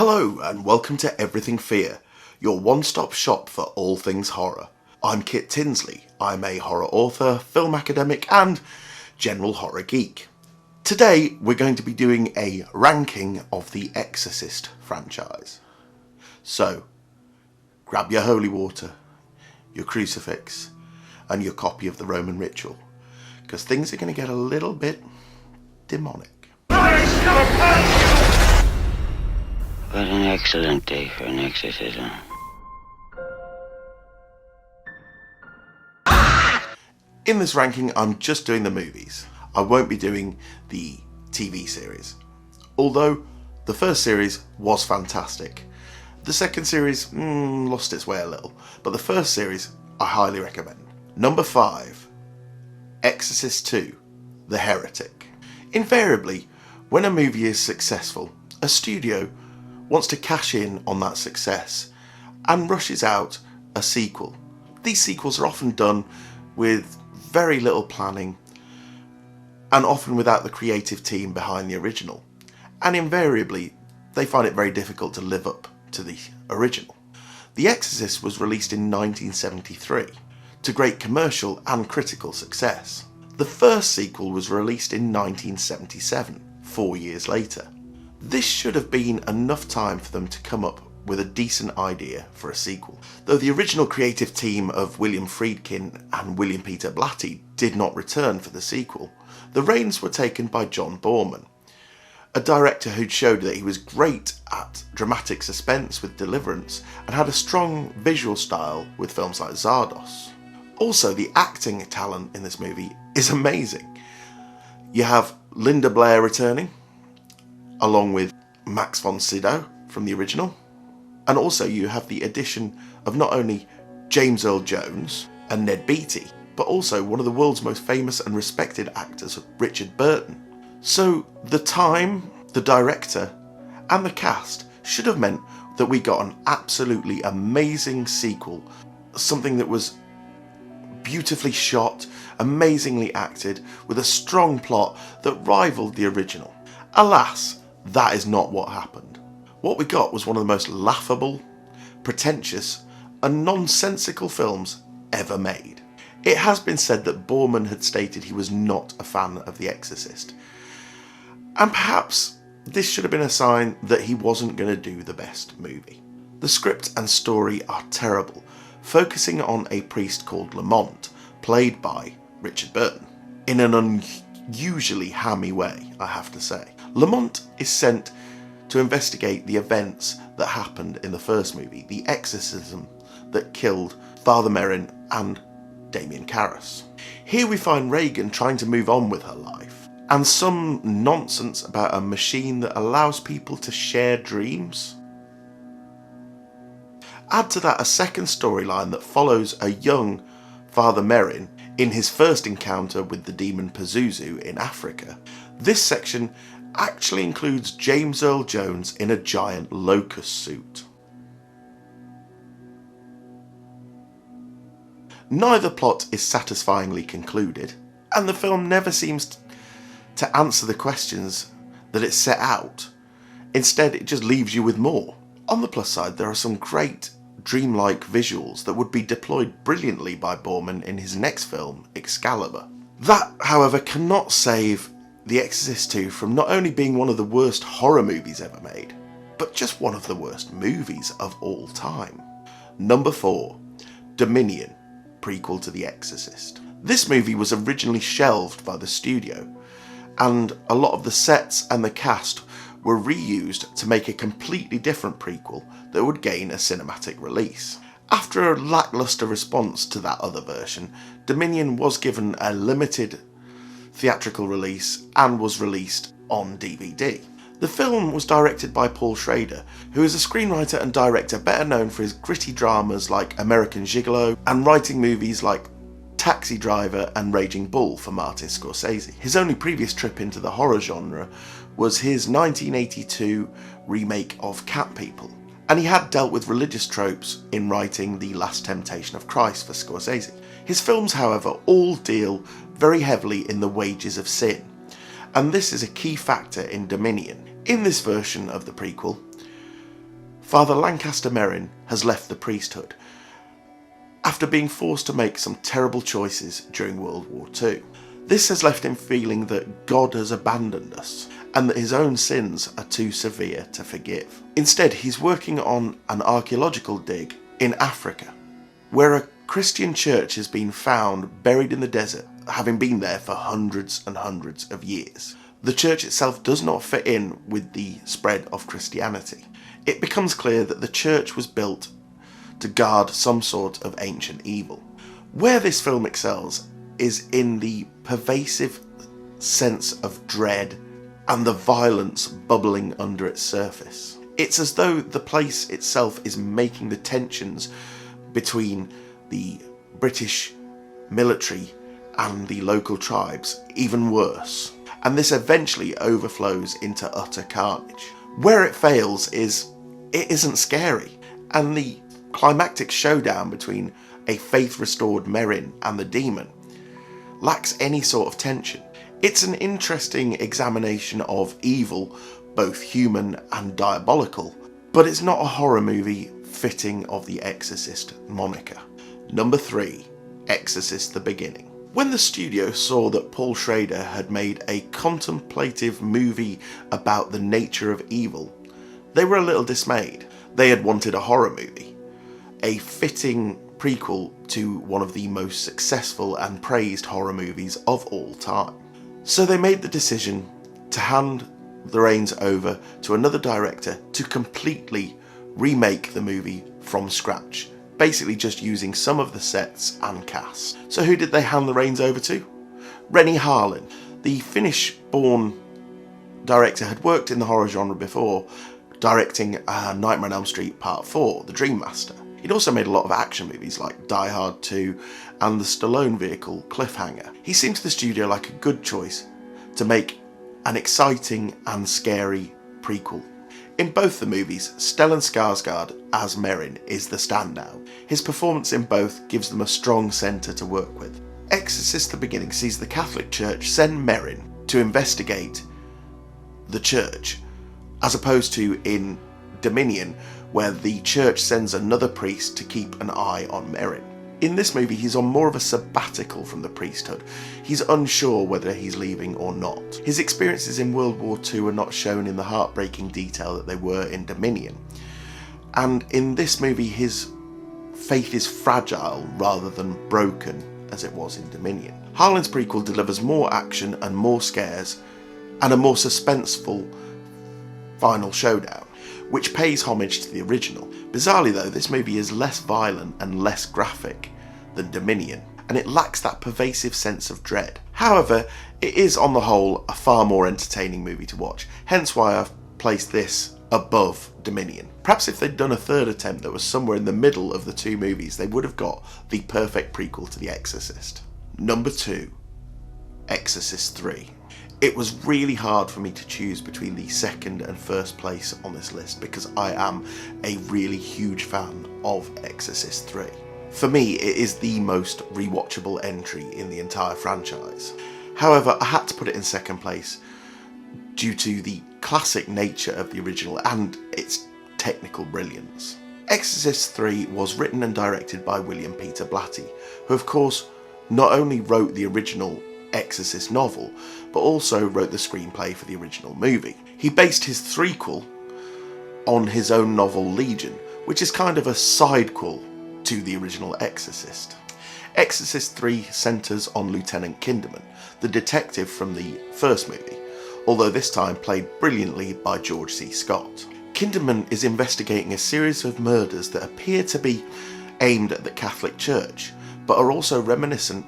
Hello and welcome to Everything Fear, your one-stop shop for all things horror. I'm Kit Tinsley. I'm a horror author, film academic and general horror geek. Today we're going to be doing a ranking of the Exorcist franchise. So, grab your holy water, your crucifix and your copy of the Roman ritual, because things are going to get a little bit demonic. What an excellent day for an exorcism. In this ranking, I'm just doing the movies. I won't be doing the TV series. Although, the first series was fantastic. The second series lost its way a little, but the first series I highly recommend. Number 5, Exorcist 2, The Heretic. Invariably, when a movie is successful, a studio wants to cash in on that success and rushes out a sequel. These sequels are often done with very little planning and often without the creative team behind the original, and invariably they find it very difficult to live up to the original. The Exorcist was released in 1973 to great commercial and critical success. The first sequel was released in 1977, 4 years later. This should have been enough time for them to come up with a decent idea for a sequel. Though the original creative team of William Friedkin and William Peter Blatty did not return for the sequel, the reins were taken by John Boorman, a director who'd showed that he was great at dramatic suspense with Deliverance and had a strong visual style with films like Zardos. Also, the acting talent in this movie is amazing. You have Linda Blair returning, along with Max von Sydow from the original. And also you have the addition of not only James Earl Jones and Ned Beatty, but also one of the world's most famous and respected actors, Richard Burton. So the time, the director and the cast should have meant that we got an absolutely amazing sequel, something that was beautifully shot, amazingly acted, with a strong plot that rivaled the original. Alas, that is not what happened. What we got was one of the most laughable, pretentious and nonsensical films ever made. It has been said that Boorman had stated he was not a fan of The Exorcist, and perhaps this should have been a sign that he wasn't going to do the best movie. The script and story are terrible, focusing on a priest called Lamont, played by Richard Burton, in an unusually hammy way, I have to say. Lamont is sent to investigate the events that happened in the first movie, the exorcism that killed Father Merrin and Damien Karras. Here we find Regan trying to move on with her life, and some nonsense about a machine that allows people to share dreams. Add to that a second storyline that follows a young Father Merrin in his first encounter with the demon Pazuzu in Africa. This section actually includes James Earl Jones in a giant locust suit. Neither plot is satisfyingly concluded, and the film never seems to answer the questions that it set out. Instead, it just leaves you with more. On the plus side, there are some great dreamlike visuals that would be deployed brilliantly by Boorman in his next film, Excalibur. That, however, cannot save The Exorcist 2 from not only being one of the worst horror movies ever made, but just one of the worst movies of all time. Number 4, Dominion, prequel to The Exorcist. This movie was originally shelved by the studio, and a lot of the sets and the cast were reused to make a completely different prequel that would gain a cinematic release. After a lackluster response to that other version, Dominion was given a limited theatrical release and was released on DVD. The film was directed by Paul Schrader, who is a screenwriter and director better known for his gritty dramas like American Gigolo and writing movies like Taxi Driver and Raging Bull for Martin Scorsese. His only previous trip into the horror genre was his 1982 remake of Cat People, and he had dealt with religious tropes in writing The Last Temptation of Christ for Scorsese. His films, however, all deal very heavily in the wages of sin, and this is a key factor in Dominion. In this version of the prequel, Father Lancaster Merrin has left the priesthood after being forced to make some terrible choices during World War II. This has left him feeling that God has abandoned us and that his own sins are too severe to forgive. Instead, he's working on an archaeological dig in Africa, where a Christian church has been found buried in the desert, having been there for hundreds and hundreds of years. The church itself does not fit in with the spread of Christianity. It becomes clear that the church was built to guard some sort of ancient evil. Where this film excels is in the pervasive sense of dread and the violence bubbling under its surface. It's as though the place itself is making the tensions between the British military and the local tribes even worse, and this eventually overflows into utter carnage. Where it fails is it isn't scary, and the climactic showdown between a faith-restored Merrin and the demon lacks any sort of tension. It's an interesting examination of evil, both human and diabolical, but it's not a horror movie fitting of the Exorcist moniker. Number 3, Exorcist the Beginning. When the studio saw that Paul Schrader had made a contemplative movie about the nature of evil, they were a little dismayed. They had wanted a horror movie, a fitting prequel to one of the most successful and praised horror movies of all time. So they made the decision to hand the reins over to another director to completely remake the movie from scratch, basically just using some of the sets and cast. So who did they hand the reins over to? Renny Harlin. The Finnish-born director had worked in the horror genre before, directing Nightmare on Elm Street Part 4, The Dream Master. He'd also made a lot of action movies like Die Hard 2 and the Stallone vehicle Cliffhanger. He seemed to the studio like a good choice to make an exciting and scary prequel. In both the movies, Stellan Skarsgård as Merrin is the standout. His performance in both gives them a strong centre to work with. Exorcist the Beginning sees the Catholic Church send Merrin to investigate the church, as opposed to in Dominion, where the church sends another priest to keep an eye on Merrin. In this movie, he's on more of a sabbatical from the priesthood. He's unsure whether he's leaving or not. His experiences in World War II are not shown in the heartbreaking detail that they were in Dominion. And in this movie, his faith is fragile rather than broken as it was in Dominion. Harlan's prequel delivers more action and more scares and a more suspenseful final showdown, which pays homage to the original. Bizarrely though, this movie is less violent and less graphic than Dominion, and it lacks that pervasive sense of dread. However, it is on the whole a far more entertaining movie to watch, hence why I've placed this above Dominion. Perhaps if they'd done a third attempt that was somewhere in the middle of the two movies, they would have got the perfect prequel to The Exorcist. Number 2, Exorcist 3. It was really hard for me to choose between the second and first place on this list because I am a really huge fan of Exorcist 3. For me, it is the most rewatchable entry in the entire franchise. However, I had to put it in second place due to the classic nature of the original and its technical brilliance. Exorcist 3 was written and directed by William Peter Blatty, who of course not only wrote the original Exorcist novel, but also wrote the screenplay for the original movie. He based his threequel on his own novel Legion, which is kind of a sidequel to the original Exorcist. Exorcist 3 centres on Lieutenant Kinderman, the detective from the first movie, although this time played brilliantly by George C. Scott. Kinderman is investigating a series of murders that appear to be aimed at the Catholic Church, but are also reminiscent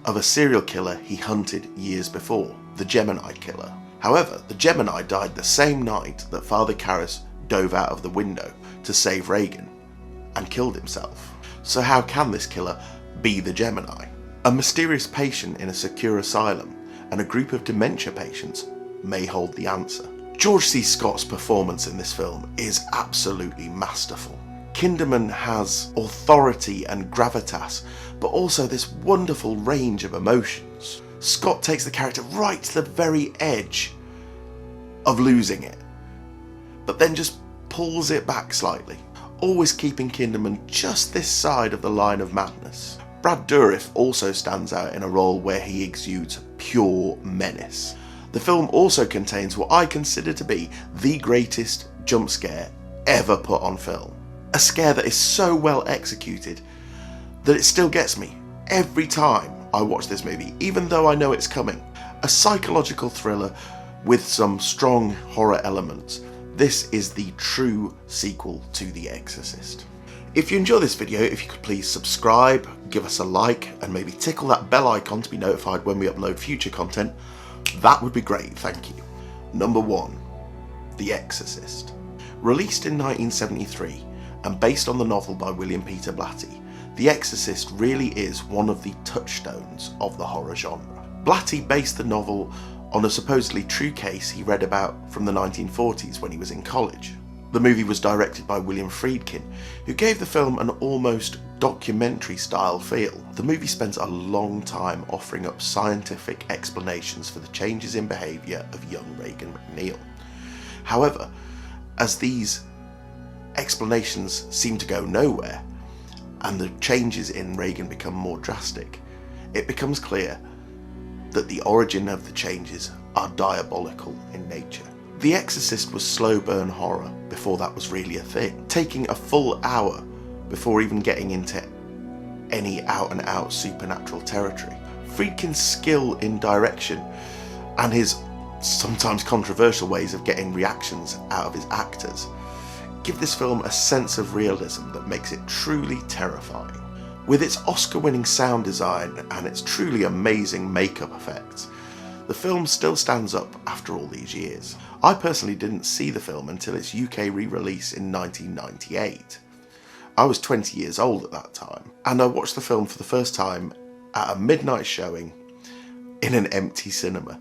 of a serial killer he hunted years before, the Gemini Killer. However, the Gemini died the same night that Father Karras dove out of the window to save Reagan and killed himself. So how can this killer be the Gemini? A mysterious patient in a secure asylum and a group of dementia patients may hold the answer. George C. Scott's performance in this film is absolutely masterful. Kinderman has authority and gravitas, but also this wonderful range of emotions. Scott takes the character right to the very edge of losing it, but then just pulls it back slightly, always keeping Kinderman just this side of the line of madness. Brad Dourif also stands out in a role where he exudes pure menace. The film also contains what I consider to be the greatest jump scare ever put on film. A scare that is so well executed that it still gets me every time I watch this movie, even though I know it's coming. A psychological thriller with some strong horror elements. This is the true sequel to The Exorcist. If you enjoy this video, if you could please subscribe, give us a like, and maybe tickle that bell icon to be notified when we upload future content, that would be great, thank you. Number 1. The Exorcist. Released in 1973 and based on the novel by William Peter Blatty, The Exorcist really is one of the touchstones of the horror genre. Blatty based the novel on a supposedly true case he read about from the 1940s when he was in college. The movie was directed by William Friedkin, who gave the film an almost documentary-style feel. The movie spends a long time offering up scientific explanations for the changes in behaviour of young Regan MacNeil. However, as these explanations seem to go nowhere, and the changes in Regan become more drastic, it becomes clear that the origin of the changes are diabolical in nature. The Exorcist was slow burn horror before that was really a thing, taking a full hour before even getting into any out and out supernatural territory. Friedkin's skill in direction and his sometimes controversial ways of getting reactions out of his actors give this film a sense of realism that makes it truly terrifying. With its Oscar-winning sound design and its truly amazing makeup effects, the film still stands up after all these years. I personally didn't see the film until its UK re-release in 1998. I was 20 years old at that time, and I watched the film for the first time at a midnight showing in an empty cinema.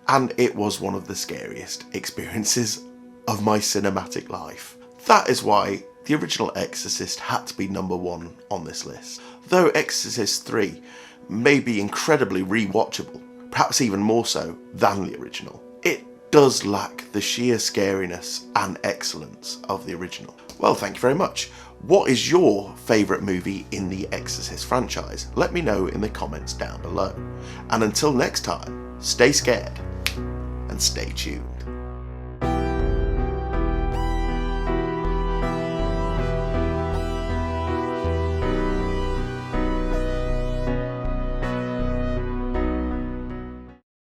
And it was one of the scariest experiences of my cinematic life. That is why the original Exorcist had to be number 1 on this list. Though Exorcist 3 may be incredibly rewatchable, perhaps even more so than the original, it does lack the sheer scariness and excellence of the original. Well, thank you very much. What is your favourite movie in the Exorcist franchise? Let me know in the comments down below. And until next time, stay scared and stay tuned.